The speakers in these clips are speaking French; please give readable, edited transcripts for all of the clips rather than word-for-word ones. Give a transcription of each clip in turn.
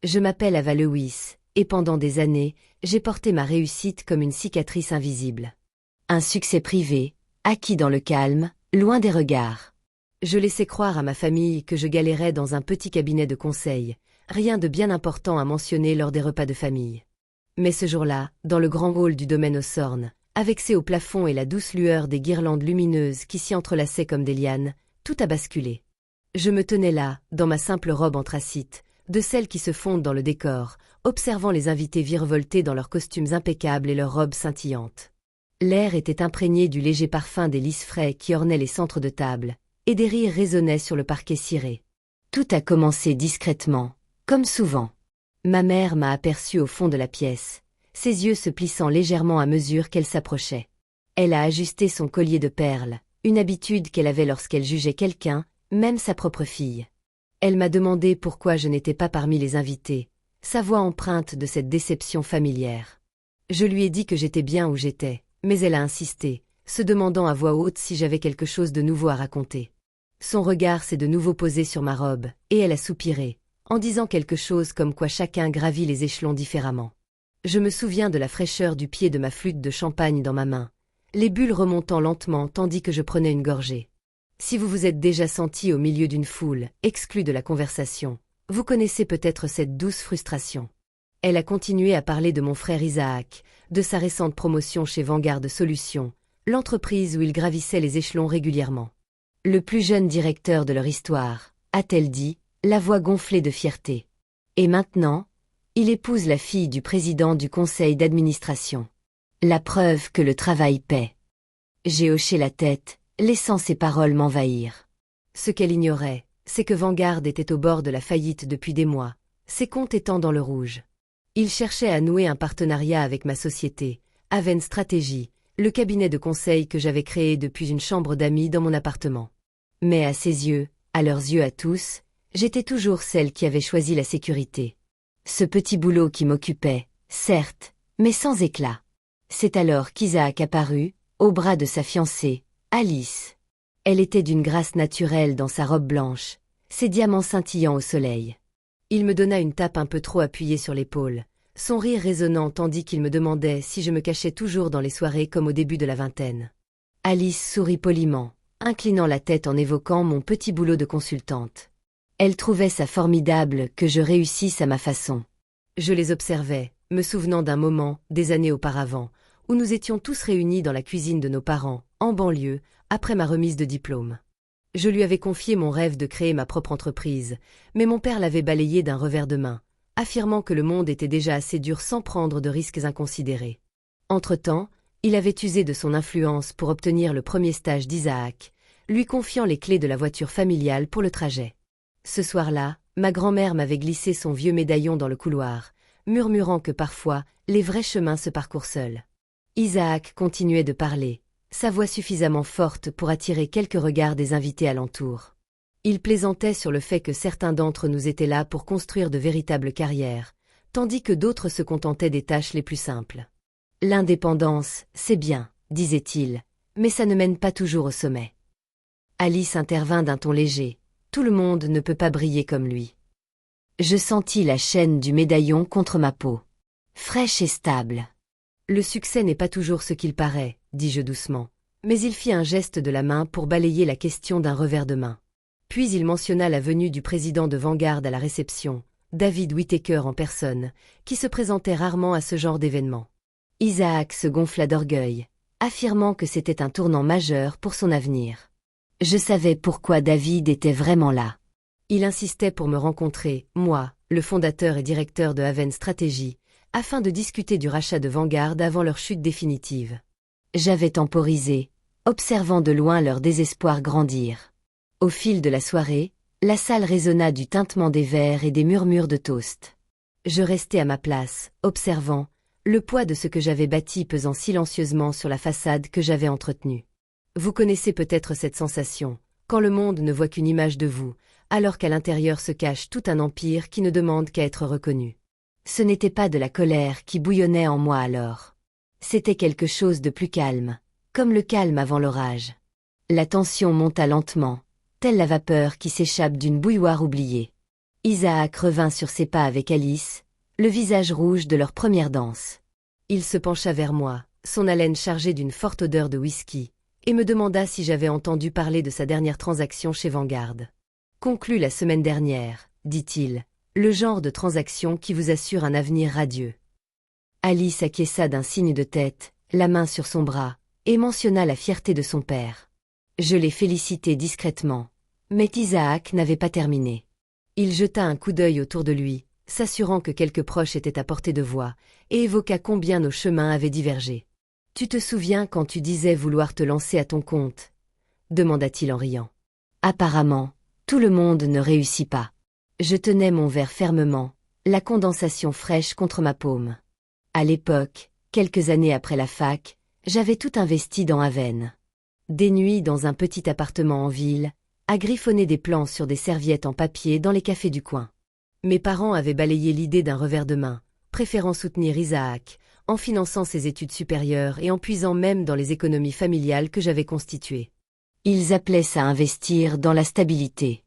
Je m'appelle Ava Lewis, et pendant des années, j'ai porté ma réussite comme une cicatrice invisible. Un succès privé, acquis dans le calme, loin des regards. Je laissais croire à ma famille que je galérais dans un petit cabinet de conseil, rien de bien important à mentionner lors des repas de famille. Mais ce jour-là, dans le grand hall du domaine aux Sornes, avec ses hauts plafonds et la douce lueur des guirlandes lumineuses qui s'y entrelaçaient comme des lianes, tout a basculé. Je me tenais là, dans ma simple robe anthracite, de celles qui se fondent dans le décor, observant les invités virevolter dans leurs costumes impeccables et leurs robes scintillantes. L'air était imprégné du léger parfum des lys frais qui ornaient les centres de table, et des rires résonnaient sur le parquet ciré. Tout a commencé discrètement, comme souvent. Ma mère m'a aperçue au fond de la pièce, ses yeux se plissant légèrement à mesure qu'elle s'approchait. Elle a ajusté son collier de perles, une habitude qu'elle avait lorsqu'elle jugeait quelqu'un, même sa propre fille. Elle m'a demandé pourquoi je n'étais pas parmi les invités, sa voix empreinte de cette déception familière. Je lui ai dit que j'étais bien où j'étais, mais elle a insisté, se demandant à voix haute si j'avais quelque chose de nouveau à raconter. Son regard s'est de nouveau posé sur ma robe, et elle a soupiré, en disant quelque chose comme quoi chacun gravit les échelons différemment. Je me souviens de la fraîcheur du pied de ma flûte de champagne dans ma main, les bulles remontant lentement tandis que je prenais une gorgée. Si vous vous êtes déjà senti au milieu d'une foule, exclu de la conversation, vous connaissez peut-être cette douce frustration. Elle a continué à parler de mon frère Isaac, de sa récente promotion chez Vanguard Solutions, l'entreprise où il gravissait les échelons régulièrement. Le plus jeune directeur de leur histoire, a-t-elle dit, la voix gonflée de fierté. Et maintenant, il épouse la fille du président du conseil d'administration. La preuve que le travail paie. J'ai hoché la tête, laissant ses paroles m'envahir. Ce qu'elle ignorait, c'est que Vanguard était au bord de la faillite depuis des mois, ses comptes étant dans le rouge. Il cherchait à nouer un partenariat avec ma société, Aven Stratégie, le cabinet de conseil que j'avais créé depuis une chambre d'amis dans mon appartement. Mais à ses yeux, à leurs yeux à tous, j'étais toujours celle qui avait choisi la sécurité. Ce petit boulot qui m'occupait, certes, mais sans éclat. C'est alors qu'Isaac apparut, au bras de sa fiancée, Alice. Elle était d'une grâce naturelle dans sa robe blanche, ses diamants scintillant au soleil. Il me donna une tape un peu trop appuyée sur l'épaule, son rire résonnant tandis qu'il me demandait si je me cachais toujours dans les soirées comme au début de la vingtaine. Alice sourit poliment, inclinant la tête en évoquant mon petit boulot de consultante. Elle trouvait ça formidable que je réussisse à ma façon. Je les observais, me souvenant d'un moment, des années auparavant, où nous étions tous réunis dans la cuisine de nos parents, en banlieue, après ma remise de diplôme. Je lui avais confié mon rêve de créer ma propre entreprise, mais mon père l'avait balayé d'un revers de main, affirmant que le monde était déjà assez dur sans prendre de risques inconsidérés. Entre-temps, il avait usé de son influence pour obtenir le premier stage d'Isaac, lui confiant les clés de la voiture familiale pour le trajet. Ce soir-là, ma grand-mère m'avait glissé son vieux médaillon dans le couloir, murmurant que parfois, les vrais chemins se parcourent seuls. Isaac continuait de parler, sa voix suffisamment forte pour attirer quelques regards des invités alentour. Il plaisantait sur le fait que certains d'entre nous étaient là pour construire de véritables carrières, tandis que d'autres se contentaient des tâches les plus simples. L'indépendance, c'est bien, disait-il, mais ça ne mène pas toujours au sommet. Alice intervint d'un ton léger. Tout le monde ne peut pas briller comme lui. Je sentis la chaîne du médaillon contre ma peau. Fraîche et stable. Le succès n'est pas toujours ce qu'il paraît, dis-je doucement, mais il fit un geste de la main pour balayer la question d'un revers de main. Puis il mentionna la venue du président de Vanguard à la réception, David Whittaker en personne, qui se présentait rarement à ce genre d'événement. Isaac se gonfla d'orgueil, affirmant que c'était un tournant majeur pour son avenir. Je savais pourquoi David était vraiment là. Il insistait pour me rencontrer, moi, le fondateur et directeur de Aven Stratégie, afin de discuter du rachat de Vanguard avant leur chute définitive. J'avais temporisé, observant de loin leur désespoir grandir. Au fil de la soirée, la salle résonna du tintement des verres et des murmures de toast. Je restais à ma place, observant, le poids de ce que j'avais bâti pesant silencieusement sur la façade que j'avais entretenue. Vous connaissez peut-être cette sensation, quand le monde ne voit qu'une image de vous, alors qu'à l'intérieur se cache tout un empire qui ne demande qu'à être reconnu. Ce n'était pas de la colère qui bouillonnait en moi alors. C'était quelque chose de plus calme, comme le calme avant l'orage. La tension monta lentement, telle la vapeur qui s'échappe d'une bouilloire oubliée. Isaac revint sur ses pas avec Alice, le visage rouge de leur première danse. Il se pencha vers moi, son haleine chargée d'une forte odeur de whisky, et me demanda si j'avais entendu parler de sa dernière transaction chez Vanguard. Conclue la semaine dernière, dit-il, le genre de transaction qui vous assure un avenir radieux. Alice acquiesça d'un signe de tête, la main sur son bras, et mentionna la fierté de son père. Je l'ai félicité discrètement, mais Isaac n'avait pas terminé. Il jeta un coup d'œil autour de lui, s'assurant que quelques proches étaient à portée de voix, et évoqua combien nos chemins avaient divergé. « Tu te souviens quand tu disais vouloir te lancer à ton compte ?» demanda-t-il en riant. Apparemment, tout le monde ne réussit pas. Je tenais mon verre fermement, la condensation fraîche contre ma paume. À l'époque, quelques années après la fac, j'avais tout investi dans Aven. Des nuits dans un petit appartement en ville, à griffonner des plans sur des serviettes en papier dans les cafés du coin. Mes parents avaient balayé l'idée d'un revers de main, préférant soutenir Isaac, en finançant ses études supérieures et en puisant même dans les économies familiales que j'avais constituées. Ils appelaient ça investir dans la stabilité.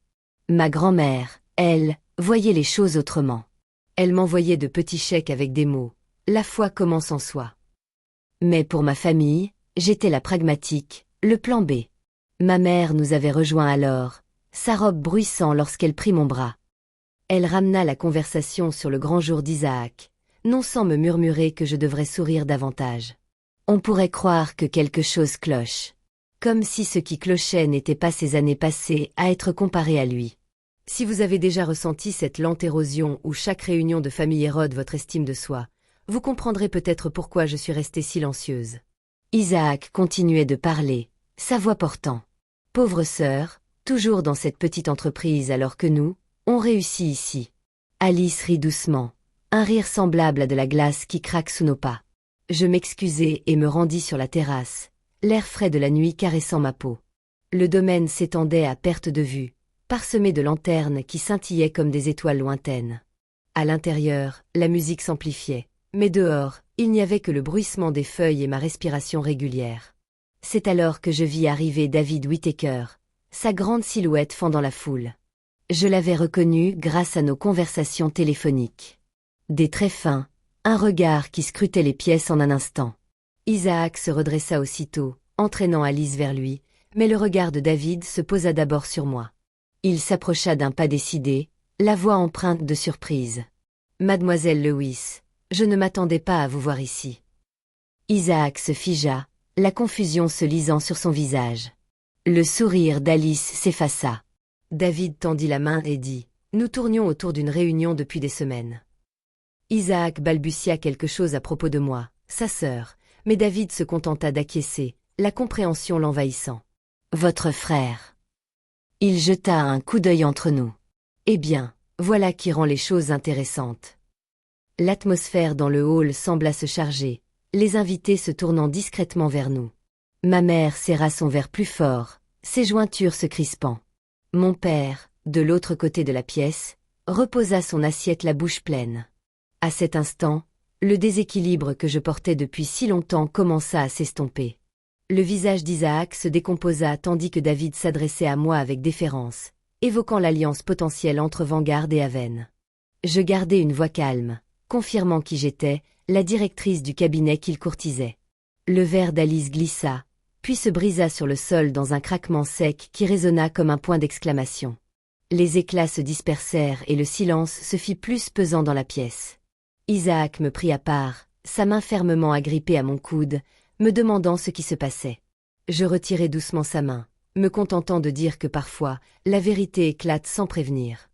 Ma grand-mère, elle, voyait les choses autrement. Elle m'envoyait de petits chèques avec des mots « La foi commence en soi ». Mais pour ma famille, j'étais la pragmatique, le plan B. Ma mère nous avait rejoints alors, sa robe bruissant lorsqu'elle prit mon bras. Elle ramena la conversation sur le grand jour d'Isaac, non sans me murmurer que je devrais sourire davantage. On pourrait croire que quelque chose cloche. Comme si ce qui clochait n'était pas ces années passées à être comparé à lui. Si vous avez déjà ressenti cette lente érosion où chaque réunion de famille érode votre estime de soi, vous comprendrez peut-être pourquoi je suis restée silencieuse. Isaac continuait de parler, sa voix portant. Pauvre sœur, toujours dans cette petite entreprise alors que nous, on réussit ici. Alice rit doucement, un rire semblable à de la glace qui craque sous nos pas. Je m'excusai et me rendis sur la terrasse, l'air frais de la nuit caressant ma peau. Le domaine s'étendait à perte de vue, parsemé de lanternes qui scintillaient comme des étoiles lointaines. À l'intérieur, la musique s'amplifiait, mais dehors, il n'y avait que le bruissement des feuilles et ma respiration régulière. C'est alors que je vis arriver David Whittaker, sa grande silhouette fendant la foule. Je l'avais reconnu grâce à nos conversations téléphoniques. Des traits fins, un regard qui scrutait les pièces en un instant. Isaac se redressa aussitôt, entraînant Alice vers lui, mais le regard de David se posa d'abord sur moi. Il s'approcha d'un pas décidé, la voix empreinte de surprise. « Mademoiselle Lewis, je ne m'attendais pas à vous voir ici. » Isaac se figea, la confusion se lisant sur son visage. Le sourire d'Alice s'effaça. David tendit la main et dit « Nous tournions autour d'une réunion depuis des semaines. » Isaac balbutia quelque chose à propos de moi, sa sœur, mais David se contenta d'acquiescer, la compréhension l'envahissant. « Votre frère. » Il jeta un coup d'œil entre nous. Eh bien, voilà qui rend les choses intéressantes. L'atmosphère dans le hall sembla se charger, les invités se tournant discrètement vers nous. Ma mère serra son verre plus fort, ses jointures se crispant. Mon père, de l'autre côté de la pièce, reposa son assiette la bouche pleine. À cet instant, le déséquilibre que je portais depuis si longtemps commença à s'estomper. Le visage d'Isaac se décomposa tandis que David s'adressait à moi avec déférence, évoquant l'alliance potentielle entre Vanguard et Aven. Je gardai une voix calme, confirmant qui j'étais, la directrice du cabinet qu'il courtisait. Le verre d'Alice glissa, puis se brisa sur le sol dans un craquement sec qui résonna comme un point d'exclamation. Les éclats se dispersèrent et le silence se fit plus pesant dans la pièce. Isaac me prit à part, sa main fermement agrippée à mon coude, me demandant ce qui se passait. Je retirai doucement sa main, me contentant de dire que parfois, la vérité éclate sans prévenir.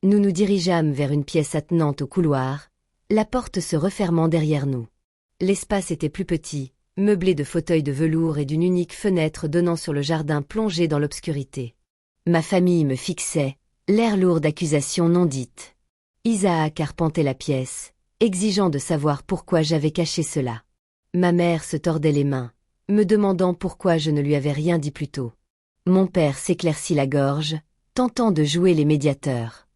Nous nous dirigeâmes vers une pièce attenante au couloir, la porte se refermant derrière nous. L'espace était plus petit, meublé de fauteuils de velours et d'une unique fenêtre donnant sur le jardin plongé dans l'obscurité. Ma famille me fixait, l'air lourd d'accusations non dites. Isaac arpentait la pièce, exigeant de savoir pourquoi j'avais caché cela. Ma mère se tordait les mains, me demandant pourquoi je ne lui avais rien dit plus tôt. Mon père s'éclaircit la gorge, tentant de jouer les médiateurs.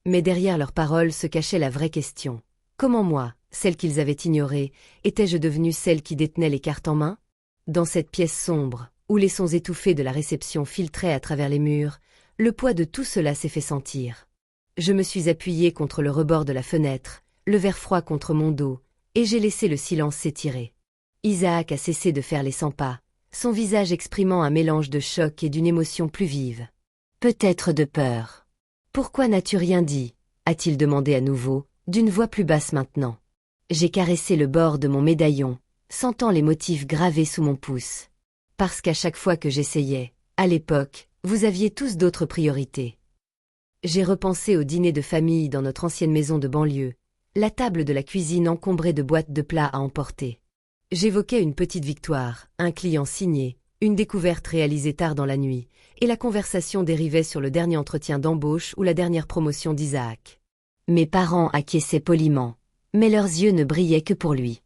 Mais derrière leurs paroles se cachait la vraie question. Comment moi, celle qu'ils avaient ignorée, étais-je devenue celle qui détenait les cartes en main? Dans cette pièce sombre, où les sons étouffés de la réception filtraient à travers les murs, le poids de tout cela s'est fait sentir. Je me suis appuyée contre le rebord de la fenêtre, le verre froid contre mon dos, et j'ai laissé le silence s'étirer. Isaac a cessé de faire les 100 pas, son visage exprimant un mélange de choc et d'une émotion plus vive. Peut-être de peur. « Pourquoi n'as-tu rien dit ?» a-t-il demandé à nouveau, d'une voix plus basse maintenant. J'ai caressé le bord de mon médaillon, sentant les motifs gravés sous mon pouce. Parce qu'à chaque fois que j'essayais, à l'époque, vous aviez tous d'autres priorités. J'ai repensé au dîner de famille dans notre ancienne maison de banlieue, la table de la cuisine encombrée de boîtes de plats à emporter. J'évoquais une petite victoire, un client signé, une découverte réalisée tard dans la nuit, et la conversation dérivait sur le dernier entretien d'embauche ou la dernière promotion d'Isaac. Mes parents acquiesçaient poliment, mais leurs yeux ne brillaient que pour lui.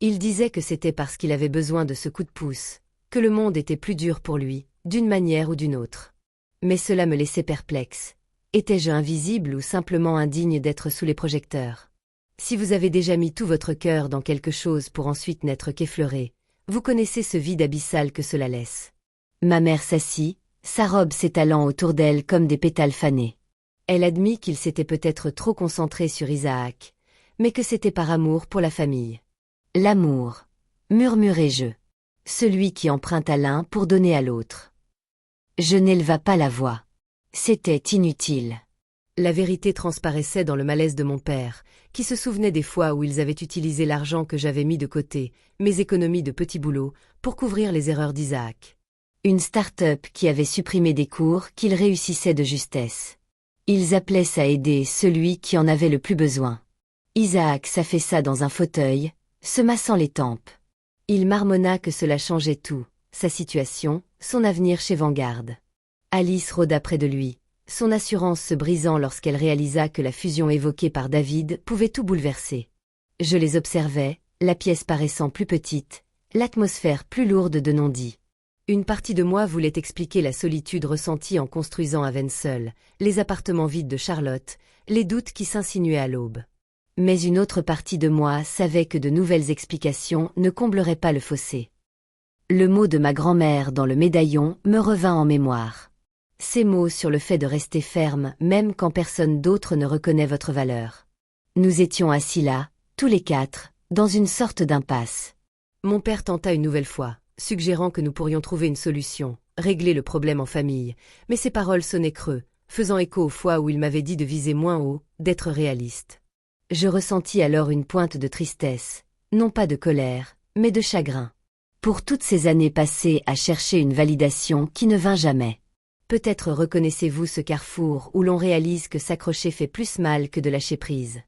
Ils disaient que c'était parce qu'il avait besoin de ce coup de pouce, que le monde était plus dur pour lui, d'une manière ou d'une autre. Mais cela me laissait perplexe. Étais-je invisible ou simplement indigne d'être sous les projecteurs? Si vous avez déjà mis tout votre cœur dans quelque chose pour ensuite n'être qu'effleuré, vous connaissez ce vide abyssal que cela laisse. Ma mère s'assit, sa robe s'étalant autour d'elle comme des pétales fanés. Elle admit qu'il s'était peut-être trop concentré sur Isaac, mais que c'était par amour pour la famille. L'amour, murmurai-je. Celui qui emprunte à l'un pour donner à l'autre. Je n'éleva pas la voix. C'était inutile. La vérité transparaissait dans le malaise de mon père, qui se souvenait des fois où ils avaient utilisé l'argent que j'avais mis de côté, mes économies de petits boulots, pour couvrir les erreurs d'Isaac. Une start-up qui avait supprimé des cours qu'ils réussissaient de justesse. Ils appelaient ça aider celui qui en avait le plus besoin. Isaac s'affaissa dans un fauteuil, se massant les tempes. Il marmonna que cela changeait tout, sa situation, son avenir chez Vanguard. Alice rôda près de lui, son assurance se brisant lorsqu'elle réalisa que la fusion évoquée par David pouvait tout bouleverser. Je les observais, la pièce paraissant plus petite, l'atmosphère plus lourde de non-dits. Une partie de moi voulait expliquer la solitude ressentie en construisant Haven seul, les appartements vides de Charlotte, les doutes qui s'insinuaient à l'aube. Mais une autre partie de moi savait que de nouvelles explications ne combleraient pas le fossé. Le mot de ma grand-mère dans le médaillon me revint en mémoire. Ces mots sur le fait de rester ferme même quand personne d'autre ne reconnaît votre valeur. Nous étions assis là, tous les quatre, dans une sorte d'impasse. Mon père tenta une nouvelle fois, suggérant que nous pourrions trouver une solution, régler le problème en famille, mais ses paroles sonnaient creux, faisant écho aux fois où il m'avait dit de viser moins haut, d'être réaliste. Je ressentis alors une pointe de tristesse, non pas de colère, mais de chagrin. Pour toutes ces années passées à chercher une validation qui ne vint jamais. Peut-être reconnaissez-vous ce carrefour où l'on réalise que s'accrocher fait plus mal que de lâcher prise.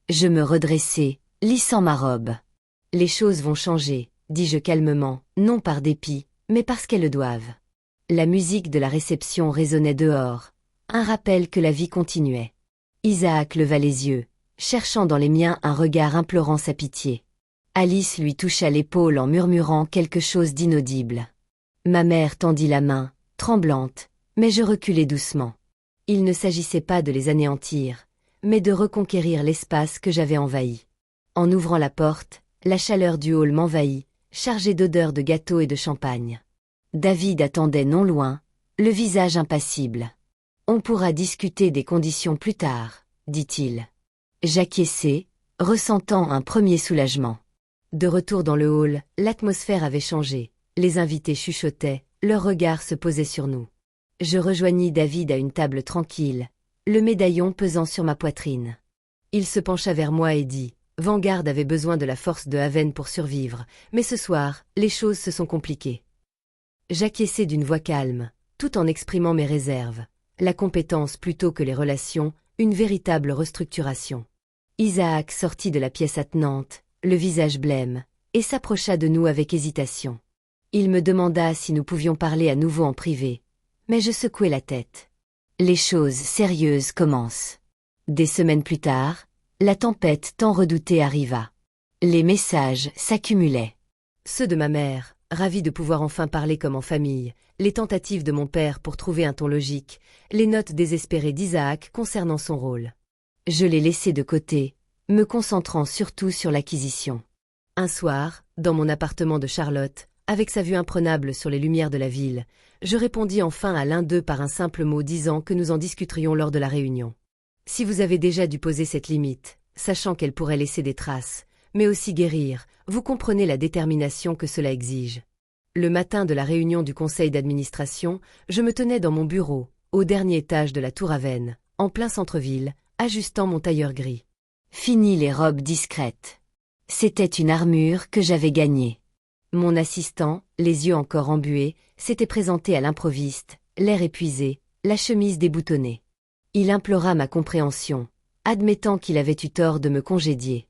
Je me redressai, lissant ma robe. Les choses vont changer, dis-je calmement, non par dépit, mais parce qu'elles le doivent. La musique de la réception résonnait dehors, un rappel que la vie continuait. Isaac leva les yeux, cherchant dans les miens un regard implorant sa pitié. Alice lui toucha l'épaule en murmurant quelque chose d'inaudible. Ma mère tendit la main, tremblante, mais je reculai doucement. Il ne s'agissait pas de les anéantir, mais de reconquérir l'espace que j'avais envahi. En ouvrant la porte, la chaleur du hall m'envahit, chargée d'odeurs de gâteaux et de champagne. David attendait non loin, le visage impassible. « On pourra discuter des conditions plus tard, » dit-il. J'acquiesçai, ressentant un premier soulagement. De retour dans le hall, l'atmosphère avait changé, les invités chuchotaient, leurs regards se posaient sur nous. Je rejoignis David à une table tranquille, le médaillon pesant sur ma poitrine. Il se pencha vers moi et dit « Vanguard avait besoin de la force de Haven pour survivre, mais ce soir, les choses se sont compliquées. » J'acquiesçai d'une voix calme, tout en exprimant mes réserves, la compétence plutôt que les relations, une véritable restructuration. Isaac sortit de la pièce attenante, le visage blême, et s'approcha de nous avec hésitation. Il me demanda si nous pouvions parler à nouveau en privé, mais je secouai la tête. Les choses sérieuses commencent. Des semaines plus tard, la tempête tant redoutée arriva. Les messages s'accumulaient. Ceux de ma mère, ravie de pouvoir enfin parler comme en famille, les tentatives de mon père pour trouver un ton logique, les notes désespérées d'Isaac concernant son rôle. Je les laissai de côté, me concentrant surtout sur l'acquisition. Un soir, dans mon appartement de Charlotte, avec sa vue imprenable sur les lumières de la ville, je répondis enfin à l'un d'eux par un simple mot disant que nous en discuterions lors de la réunion. Si vous avez déjà dû poser cette limite, sachant qu'elle pourrait laisser des traces, mais aussi guérir, vous comprenez la détermination que cela exige. Le matin de la réunion du conseil d'administration, je me tenais dans mon bureau, au dernier étage de la Tour Avesnes, en plein centre-ville, ajustant mon tailleur gris. Fini les robes discrètes. C'était une armure que j'avais gagnée. Mon assistant, les yeux encore embués, s'était présenté à l'improviste, l'air épuisé, la chemise déboutonnée. Il implora ma compréhension, admettant qu'il avait eu tort de me congédier.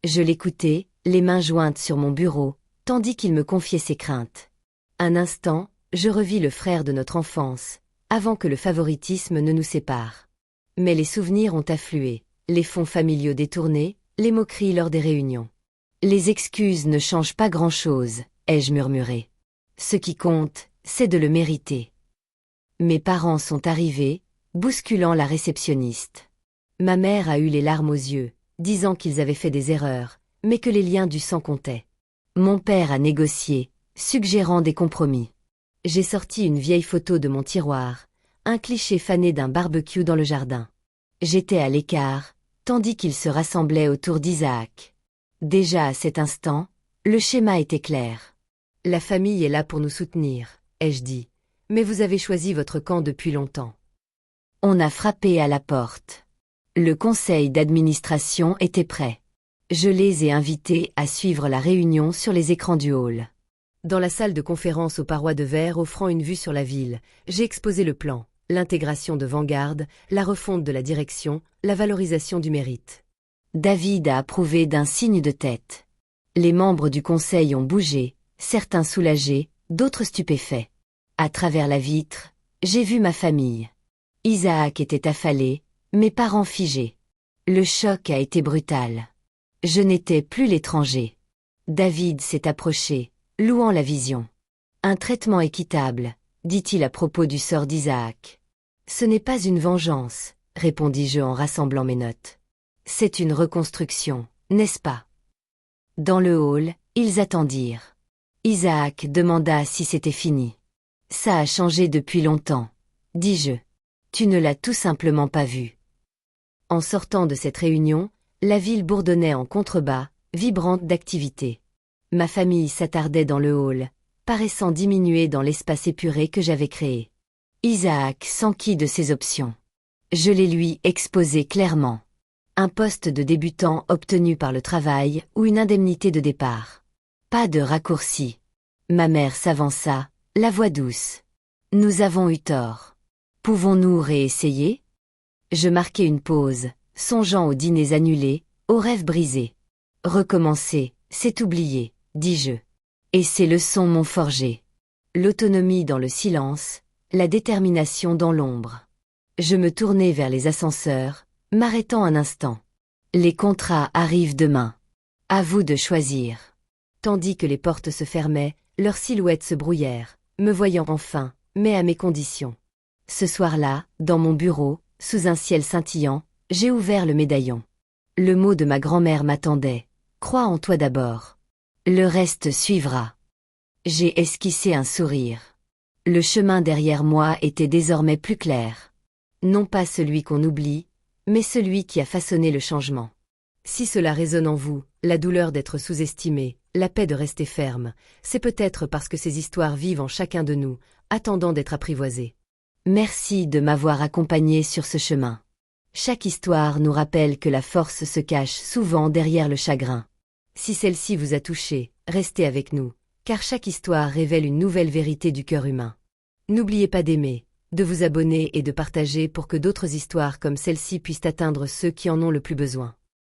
Je l'écoutais, les mains jointes sur mon bureau, tandis qu'il me confiait ses craintes. Un instant, je revis le frère de notre enfance, avant que le favoritisme ne nous sépare. Mais les souvenirs ont afflué, les fonds familiaux détournés, les moqueries lors des réunions. Les excuses ne changent pas grand-chose, ai-je murmuré. Ce qui compte, c'est de le mériter. Mes parents sont arrivés, bousculant la réceptionniste. Ma mère a eu les larmes aux yeux, disant qu'ils avaient fait des erreurs, mais que les liens du sang comptaient. Mon père a négocié, suggérant des compromis. J'ai sorti une vieille photo de mon tiroir, un cliché fané d'un barbecue dans le jardin. J'étais à l'écart, tandis qu'ils se rassemblaient autour d'Isaac. Déjà à cet instant, le schéma était clair. La famille est là pour nous soutenir, ai-je dit, mais vous avez choisi votre camp depuis longtemps. On a frappé à la porte. Le conseil d'administration était prêt. Je les ai invités à suivre la réunion sur les écrans du hall. Dans la salle de conférence aux parois de verre offrant une vue sur la ville, j'ai exposé le plan, l'intégration de Vanguard, la refonte de la direction, la valorisation du mérite. David a approuvé d'un signe de tête. Les membres du conseil ont bougé, certains soulagés, d'autres stupéfaits. À travers la vitre, j'ai vu ma famille. Isaac était affalé, mes parents figés. Le choc a été brutal. Je n'étais plus l'étranger. David s'est approché, louant la vision. Un traitement équitable, dit-il à propos du sort d'Isaac. Ce n'est pas une vengeance, répondis-je en rassemblant mes notes. C'est une reconstruction, n'est-ce pas? Dans le hall, ils attendirent. Isaac demanda si c'était fini. Ça a changé depuis longtemps, dis-je. Tu ne l'as tout simplement pas vu. En sortant de cette réunion, la ville bourdonnait en contrebas, vibrante d'activité. Ma famille s'attardait dans le hall, paraissant diminuer dans l'espace épuré que j'avais créé. Isaac s'enquit de ses options. Je les lui exposai clairement. Un poste de débutant obtenu par le travail ou une indemnité de départ. Pas de raccourci. Ma mère s'avança, la voix douce. Nous avons eu tort. Pouvons-nous réessayer? Je marquai une pause, songeant aux dîners annulés, aux rêves brisés. Recommencer, c'est oublier, dis-je. Et ces leçons m'ont forgé. L'autonomie dans le silence, la détermination dans l'ombre. Je me tournai vers les ascenseurs, m'arrêtant un instant. Les contrats arrivent demain. À vous de choisir. Tandis que les portes se fermaient, leurs silhouettes se brouillèrent, me voyant enfin, mais à mes conditions. Ce soir-là, dans mon bureau, sous un ciel scintillant, j'ai ouvert le médaillon. Le mot de ma grand-mère m'attendait. Crois en toi d'abord. Le reste suivra. J'ai esquissé un sourire. Le chemin derrière moi était désormais plus clair. Non pas celui qu'on oublie, mais celui qui a façonné le changement. Si cela résonne en vous, la douleur d'être sous-estimé, la paix de rester ferme, c'est peut-être parce que ces histoires vivent en chacun de nous, attendant d'être apprivoisées. Merci de m'avoir accompagné sur ce chemin. Chaque histoire nous rappelle que la force se cache souvent derrière le chagrin. Si celle-ci vous a touché, restez avec nous, car chaque histoire révèle une nouvelle vérité du cœur humain. N'oubliez pas d'aimer, de vous abonner et de partager pour que d'autres histoires comme celle-ci puissent atteindre ceux qui en ont le plus besoin.